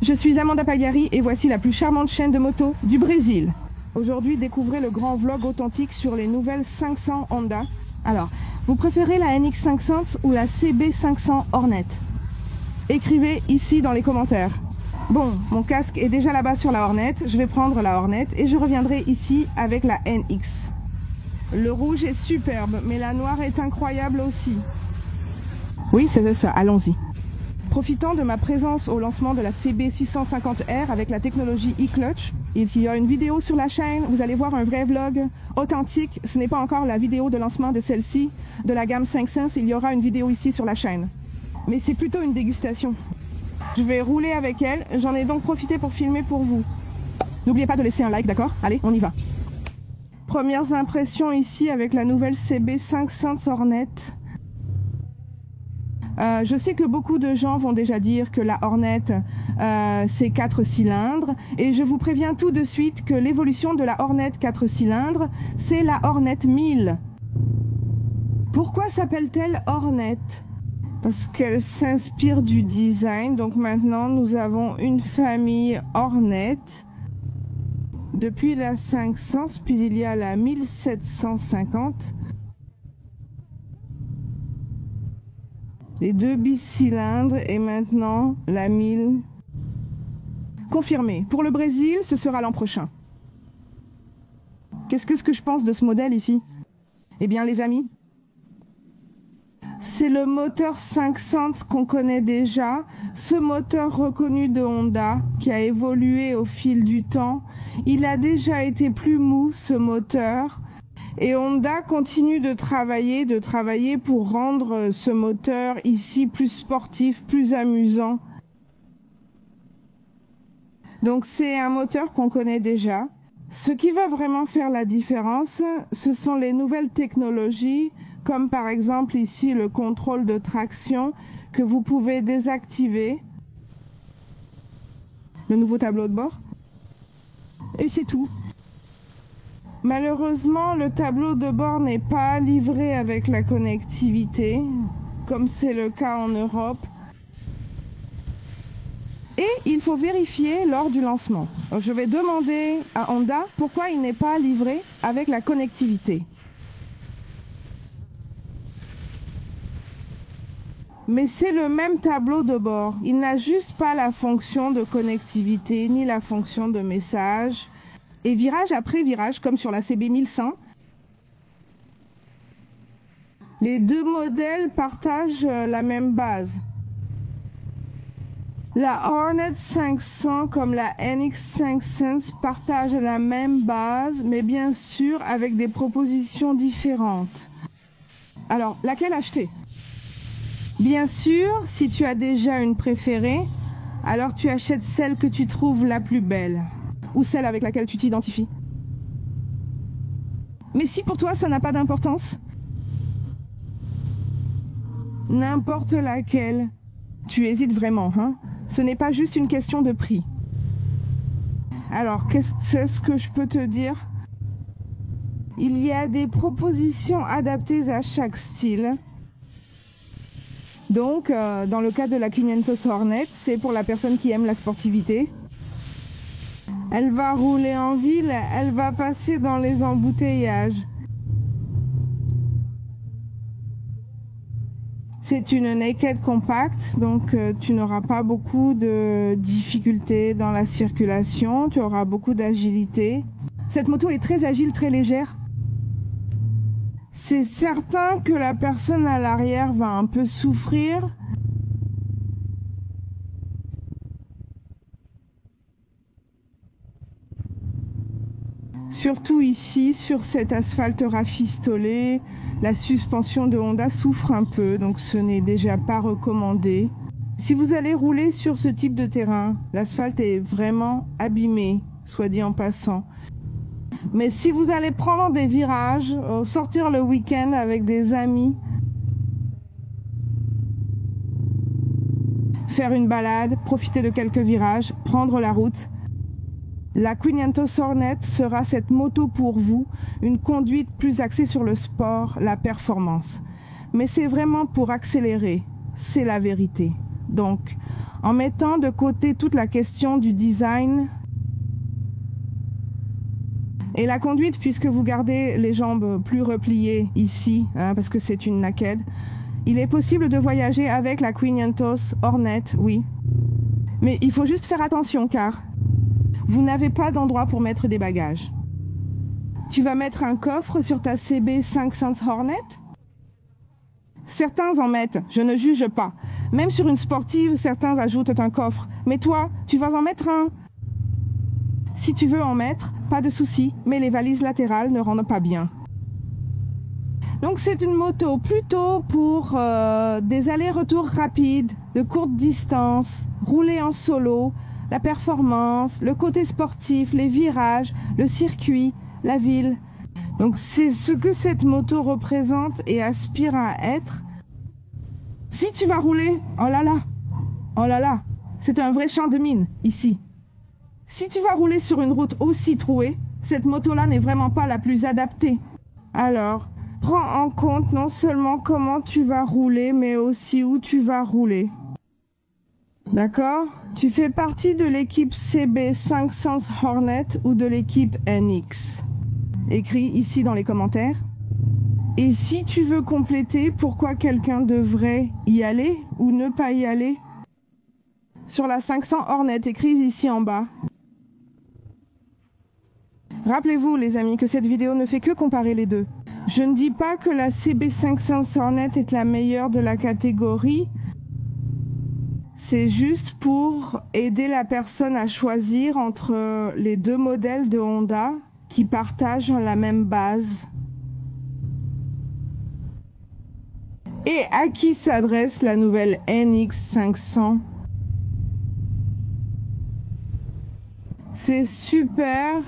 Je suis Amanda Pagliari et voici la plus charmante chaîne de moto du Brésil. Aujourd'hui, découvrez le grand vlog authentique sur les nouvelles 500 Honda. Alors, vous préférez la NX 500 ou la CB 500 Hornet? Écrivez ici dans les commentaires. Bon, mon casque est déjà là-bas sur la Hornet, je vais prendre la Hornet et je reviendrai ici avec la NX. Le rouge est superbe, mais la noire est incroyable aussi. Oui, c'est ça, allons-y. Profitant de ma présence au lancement de la CB 650R avec la technologie e-clutch, il y a une vidéo sur la chaîne, vous allez voir un vrai vlog authentique. Ce n'est pas encore la vidéo de lancement de celle-ci, de la gamme 500, il y aura une vidéo ici sur la chaîne. Mais c'est plutôt une dégustation. Je vais rouler avec elle, j'en ai donc profité pour filmer pour vous. N'oubliez pas de laisser un like, d'accord? Allez, on y va. Premières impressions ici avec la nouvelle CB 500 Hornet. Je sais que beaucoup de gens vont déjà dire que la Hornet c'est 4 cylindres et je vous préviens tout de suite que l'évolution de la Hornet 4 cylindres c'est la Hornet 1000. Pourquoi s'appelle-t-elle Hornet? Parce qu'elle s'inspire du design. Donc maintenant nous avons une famille Hornet depuis la 500, puis il y a la 1750. Les deux bicylindres et maintenant la 1000. Confirmé. Pour le Brésil, ce sera l'an prochain. Qu'est-ce que je pense de ce modèle ici? Eh bien les amis, c'est le moteur 500 qu'on connaît déjà, ce moteur reconnu de Honda qui a évolué au fil du temps. Il a déjà été plus mou ce moteur. Et Honda continue de travailler pour rendre ce moteur ici plus sportif, plus amusant. Donc c'est un moteur qu'on connaît déjà. Ce qui va vraiment faire la différence, ce sont les nouvelles technologies, comme par exemple ici le contrôle de traction que vous pouvez désactiver. Le nouveau tableau de bord. Et c'est tout. Malheureusement, le tableau de bord n'est pas livré avec la connectivité, comme c'est le cas en Europe. Et il faut vérifier lors du lancement. Je vais demander à Honda pourquoi il n'est pas livré avec la connectivité. Mais c'est le même tableau de bord. Il n'a juste pas la fonction de connectivité ni la fonction de message. Et virage après virage, comme sur la CB 1100, les deux modèles partagent la même base. La Hornet 500 comme la NX 500 partagent la même base, mais bien sûr avec des propositions différentes. Alors, laquelle acheter? Bien sûr, si tu as déjà une préférée, alors tu achètes celle que tu trouves la plus belle. Ou celle avec laquelle tu t'identifies. Mais si pour toi ça n'a pas d'importance, n'importe laquelle, tu hésites vraiment, hein? Ce n'est pas juste une question de prix. Alors, qu'est-ce que je peux te dire? Il y a des propositions adaptées à chaque style. Donc, dans le cas de la 500 Hornet, c'est pour la personne qui aime la sportivité. Elle va rouler en ville, elle va passer dans les embouteillages. C'est une naked compact, donc tu n'auras pas beaucoup de difficultés dans la circulation, tu auras beaucoup d'agilité. Cette moto est très agile, très légère. C'est certain que la personne à l'arrière va un peu souffrir. Surtout ici, sur cet asphalte rafistolé, la suspension de Honda souffre un peu, donc ce n'est déjà pas recommandé. Si vous allez rouler sur ce type de terrain, l'asphalte est vraiment abîmé, soit dit en passant. Mais si vous allez prendre des virages, sortir le week-end avec des amis, faire une balade, profiter de quelques virages, prendre la route, la 500 Hornet sera cette moto pour vous, une conduite plus axée sur le sport, la performance. Mais c'est vraiment pour accélérer, c'est la vérité. Donc, en mettant de côté toute la question du design et la conduite, puisque vous gardez les jambes plus repliées ici, hein, parce que c'est une naked, il est possible de voyager avec la 500 Hornet, oui. Mais il faut juste faire attention car vous n'avez pas d'endroit pour mettre des bagages. Tu vas mettre un coffre sur ta CB 500 Hornet? Certains en mettent, je ne juge pas. Même sur une sportive, certains ajoutent un coffre. Mais toi, tu vas en mettre un. Si tu veux en mettre, pas de souci, mais les valises latérales ne rendent pas bien. Donc c'est une moto plutôt pour des allers-retours rapides, de courte distance, rouler en solo, la performance, le côté sportif, les virages, le circuit, la ville. Donc c'est ce que cette moto représente et aspire à être. Si tu vas rouler, oh là là, c'est un vrai champ de mine ici. Si tu vas rouler sur une route aussi trouée, cette moto-là n'est vraiment pas la plus adaptée. Alors, prends en compte non seulement comment tu vas rouler, mais aussi où tu vas rouler. D'accord? Tu fais partie de l'équipe CB 500 Hornet ou de l'équipe NX? Écris ici dans les commentaires. Et si tu veux compléter pourquoi quelqu'un devrait y aller ou ne pas y aller, sur la 500 Hornet, écris ici en bas. Rappelez-vous les amis que cette vidéo ne fait que comparer les deux. Je ne dis pas que la CB 500 Hornet est la meilleure de la catégorie. C'est juste pour aider la personne à choisir entre les deux modèles de Honda qui partagent la même base. Et à qui s'adresse la nouvelle NX 500? C'est super,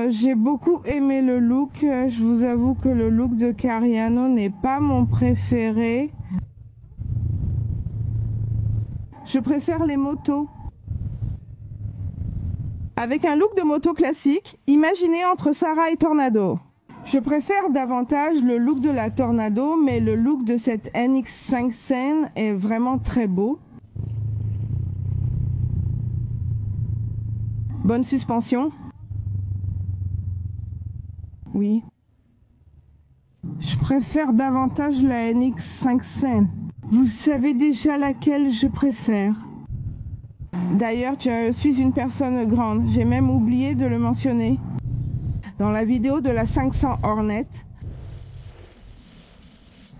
j'ai beaucoup aimé le look. Je vous avoue que le look de Cariano n'est pas mon préféré. Je préfère les motos. Avec un look de moto classique, imaginez entre Sarah et Tornado. Je préfère davantage le look de la Tornado, mais le look de cette NX 500 est vraiment très beau. Bonne suspension. Oui. Je préfère davantage la NX 500. Vous savez déjà laquelle je préfère. D'ailleurs, je suis une personne grande. J'ai même oublié de le mentionner. Dans la vidéo de la 500 Hornet,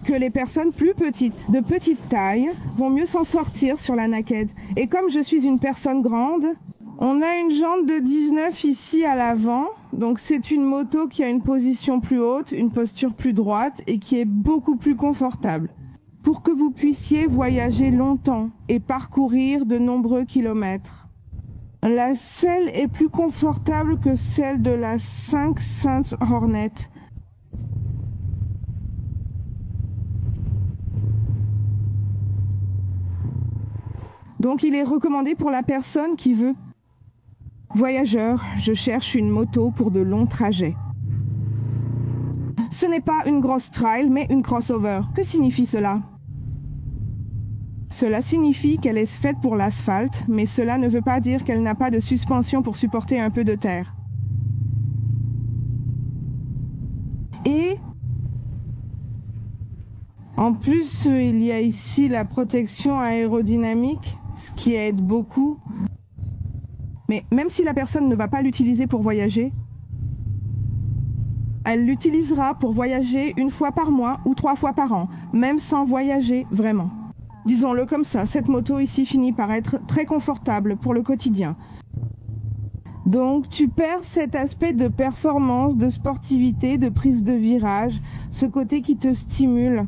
que les personnes plus petites, de petite taille, vont mieux s'en sortir sur la naked. Et comme je suis une personne grande, on a une jante de 19 ici à l'avant. Donc c'est une moto qui a une position plus haute, une posture plus droite et qui est beaucoup plus confortable. Pour que vous puissiez voyager longtemps et parcourir de nombreux kilomètres. La selle est plus confortable que celle de la 500 Hornet. Donc il est recommandé pour la personne qui veut. Voyageur, je cherche une moto pour de longs trajets. Ce n'est pas une grosse trail, mais une crossover. Que signifie cela? Cela signifie qu'elle est faite pour l'asphalte, mais cela ne veut pas dire qu'elle n'a pas de suspension pour supporter un peu de terre. Et en plus, il y a ici la protection aérodynamique, ce qui aide beaucoup. Mais même si la personne ne va pas l'utiliser pour voyager, elle l'utilisera pour voyager 1 fois par mois ou 3 fois par an, même sans voyager vraiment. Disons-le comme ça, cette moto ici finit par être très confortable pour le quotidien. Donc tu perds cet aspect de performance, de sportivité, de prise de virage, ce côté qui te stimule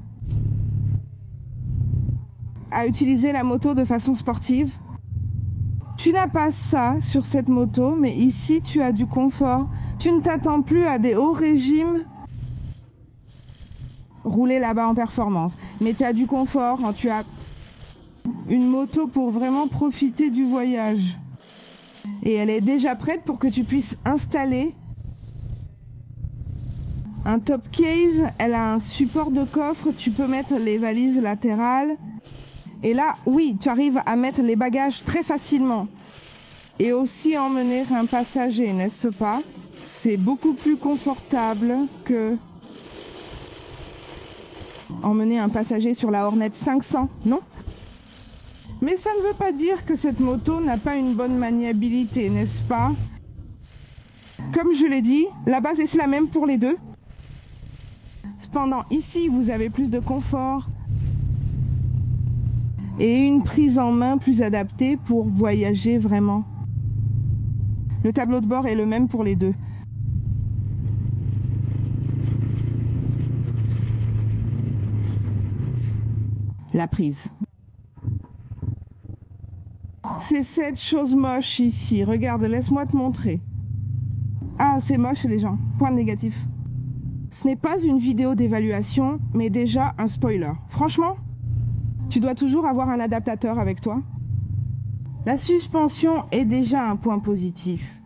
à utiliser la moto de façon sportive. Tu n'as pas ça sur cette moto, mais ici tu as du confort. Tu ne t'attends plus à des hauts régimes rouler là-bas en performance, mais tu as du confort quand tu as une moto pour vraiment profiter du voyage. Et elle est déjà prête pour que tu puisses installer un top case. Elle a un support de coffre, tu peux mettre les valises latérales. Et là, oui, tu arrives à mettre les bagages très facilement. Et aussi emmener un passager, n'est-ce pas? C'est beaucoup plus confortable que emmener un passager sur la Hornet 500, non? Mais ça ne veut pas dire que cette moto n'a pas une bonne maniabilité, n'est-ce pas? Comme je l'ai dit, la base est la même pour les deux. Cependant, ici, vous avez plus de confort et une prise en main plus adaptée pour voyager vraiment. Le tableau de bord est le même pour les deux. La prise. C'est cette chose moche ici. Regarde, laisse-moi te montrer. Ah, c'est moche les gens. Point négatif. Ce n'est pas une vidéo d'évaluation, mais déjà un spoiler. Franchement, tu dois toujours avoir un adaptateur avec toi. La suspension est déjà un point positif.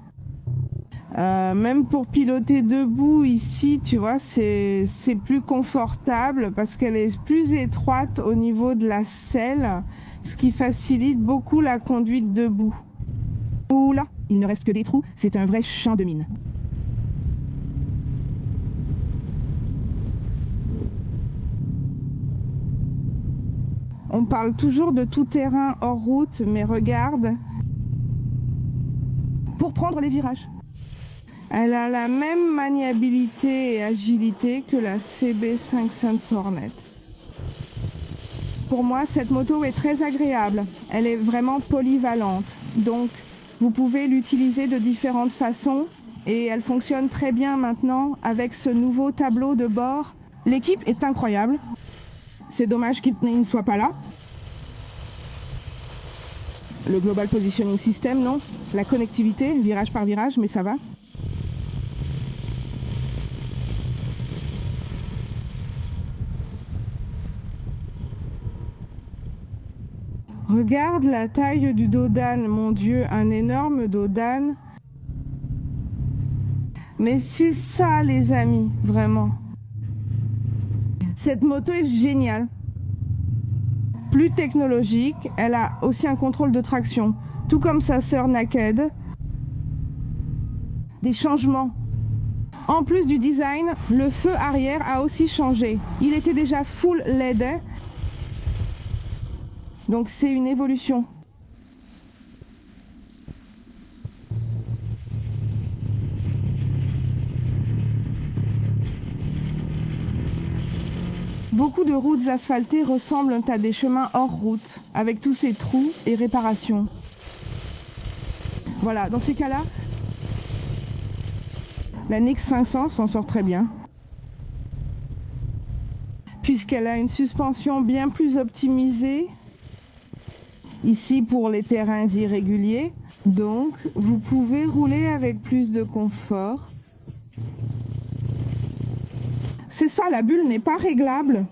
Même pour piloter debout ici, tu vois, c'est plus confortable parce qu'elle est plus étroite au niveau de la selle, ce qui facilite beaucoup la conduite debout. Oula, il ne reste que des trous, c'est un vrai champ de mine. On parle toujours de tout-terrain hors route, mais regarde, pour prendre les virages. Elle a la même maniabilité et agilité que la CB500 Hornet. Pour moi, cette moto est très agréable. Elle est vraiment polyvalente. Donc, vous pouvez l'utiliser de différentes façons et elle fonctionne très bien maintenant avec ce nouveau tableau de bord. L'équipe est incroyable. C'est dommage qu'il ne soit pas là. Le Global Positioning System, non. La connectivité, virage par virage, mais ça va. Regarde la taille du dos d'âne, mon Dieu, un énorme dos d'âne. Mais c'est ça, les amis, vraiment. Cette moto est géniale. Plus technologique, elle a aussi un contrôle de traction, tout comme sa sœur Naked. Des changements. En plus du design, le feu arrière a aussi changé. Il était déjà full LED. Donc c'est une évolution. Beaucoup de routes asphaltées ressemblent à des chemins hors route, avec tous ces trous et réparations. Voilà, dans ces cas-là, la NX 500 s'en sort très bien, puisqu'elle a une suspension bien plus optimisée, ici pour les terrains irréguliers. Donc, vous pouvez rouler avec plus de confort. C'est ça, la bulle n'est pas réglable.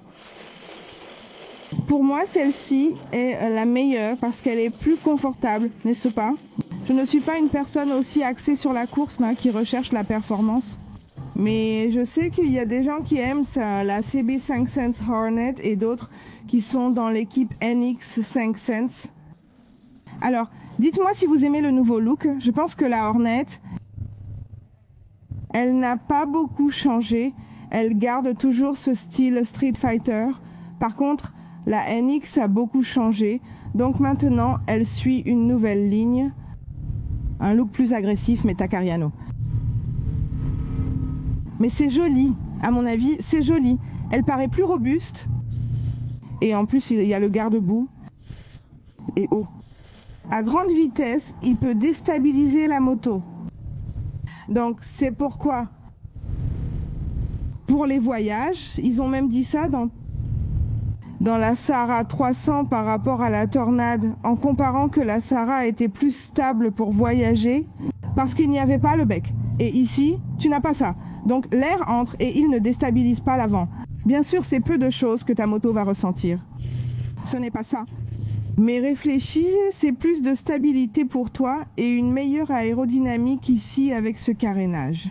Pour moi, celle-ci est la meilleure parce qu'elle est plus confortable, n'est-ce pas? Je ne suis pas une personne aussi axée sur la course là, qui recherche la performance. Mais je sais qu'il y a des gens qui aiment ça, la CB500 Hornet et d'autres qui sont dans l'équipe NX 500. Alors, dites-moi si vous aimez le nouveau look. Je pense que la Hornet, elle n'a pas beaucoup changé. Elle garde toujours ce style Street Fighter. Par contre, la NX a beaucoup changé. Donc maintenant, elle suit une nouvelle ligne. Un look plus agressif, mais Takariano. Mais c'est joli. À mon avis, c'est joli. Elle paraît plus robuste. Et en plus, il y a le garde-boue. Et haut. À grande vitesse, il peut déstabiliser la moto. Donc c'est pourquoi, pour les voyages, ils ont même dit ça dans la Sahara 300 par rapport à la Tornade, en comparant que la Sahara était plus stable pour voyager, parce qu'il n'y avait pas le bec. Et ici, tu n'as pas ça. Donc l'air entre et il ne déstabilise pas l'avant. Bien sûr, c'est peu de choses que ta moto va ressentir. Ce n'est pas ça. Mais réfléchis, c'est plus de stabilité pour toi et une meilleure aérodynamique ici avec ce carénage.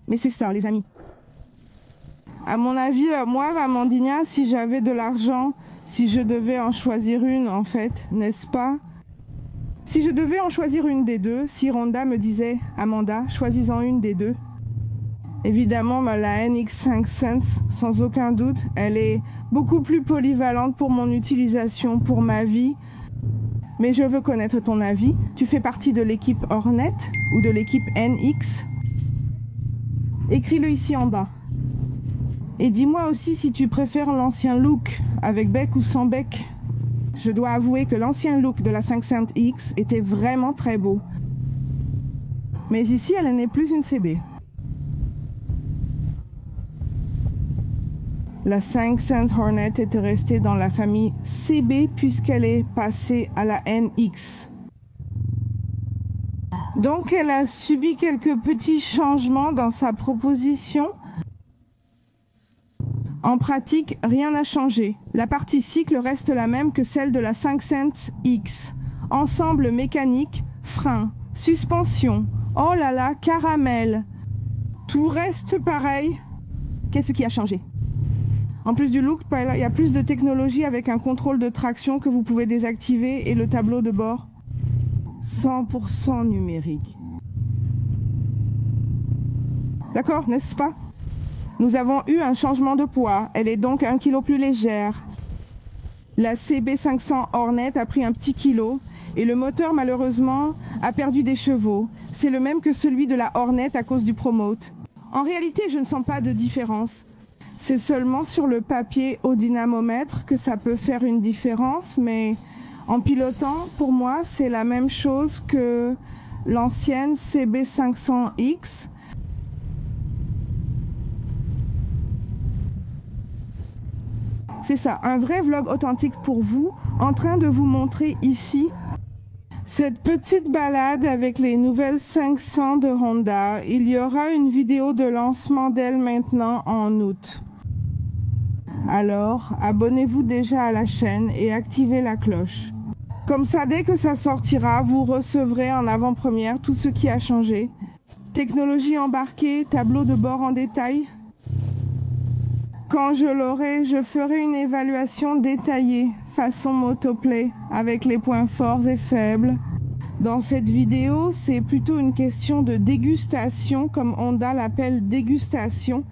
Mais c'est ça, les amis. À mon avis, moi, Amandina, si j'avais de l'argent, si je devais en choisir une, en fait, n'est-ce pas? Si je devais en choisir une des deux, si Honda me disait « Amanda, choisis-en une des deux », évidemment, la NX5 Sense, sans aucun doute, elle est beaucoup plus polyvalente pour mon utilisation, pour ma vie. Mais je veux connaître ton avis. Tu fais partie de l'équipe Hornet ou de l'équipe NX? Écris-le ici en bas. Et dis-moi aussi si tu préfères l'ancien look, avec bec ou sans bec. Je dois avouer que l'ancien look de la 500X était vraiment très beau. Mais ici, elle n'est plus une CB. La 500 Hornet était restée dans la famille CB puisqu'elle est passée à la NX. Donc elle a subi quelques petits changements dans sa proposition. En pratique, rien n'a changé. La partie cycle reste la même que celle de la 500X. Ensemble mécanique, frein, suspension, oh là là, caramel. Tout reste pareil. Qu'est-ce qui a changé? En plus du look, il y a plus de technologie avec un contrôle de traction que vous pouvez désactiver et le tableau de bord 100% numérique. D'accord, n'est-ce pas? Nous avons eu un changement de poids, elle est donc 1 kg plus légère. La CB500 Hornet a pris un petit kilo et le moteur malheureusement a perdu des chevaux. C'est le même que celui de la Hornet à cause du Promote. En réalité, je ne sens pas de différence. C'est seulement sur le papier au dynamomètre que ça peut faire une différence, mais en pilotant, pour moi, c'est la même chose que l'ancienne CB500X. C'est ça, un vrai vlog authentique pour vous, en train de vous montrer ici cette petite balade avec les nouvelles 500 de Honda. Il y aura une vidéo de lancement d'elle maintenant en août. Alors, abonnez-vous déjà à la chaîne et activez la cloche. Comme ça, dès que ça sortira, vous recevrez en avant-première tout ce qui a changé. Technologie embarquée, tableau de bord en détail. Quand je l'aurai, je ferai une évaluation détaillée, façon Motoplay, avec les points forts et faibles. Dans cette vidéo, c'est plutôt une question de dégustation, comme Honda l'appelle dégustation,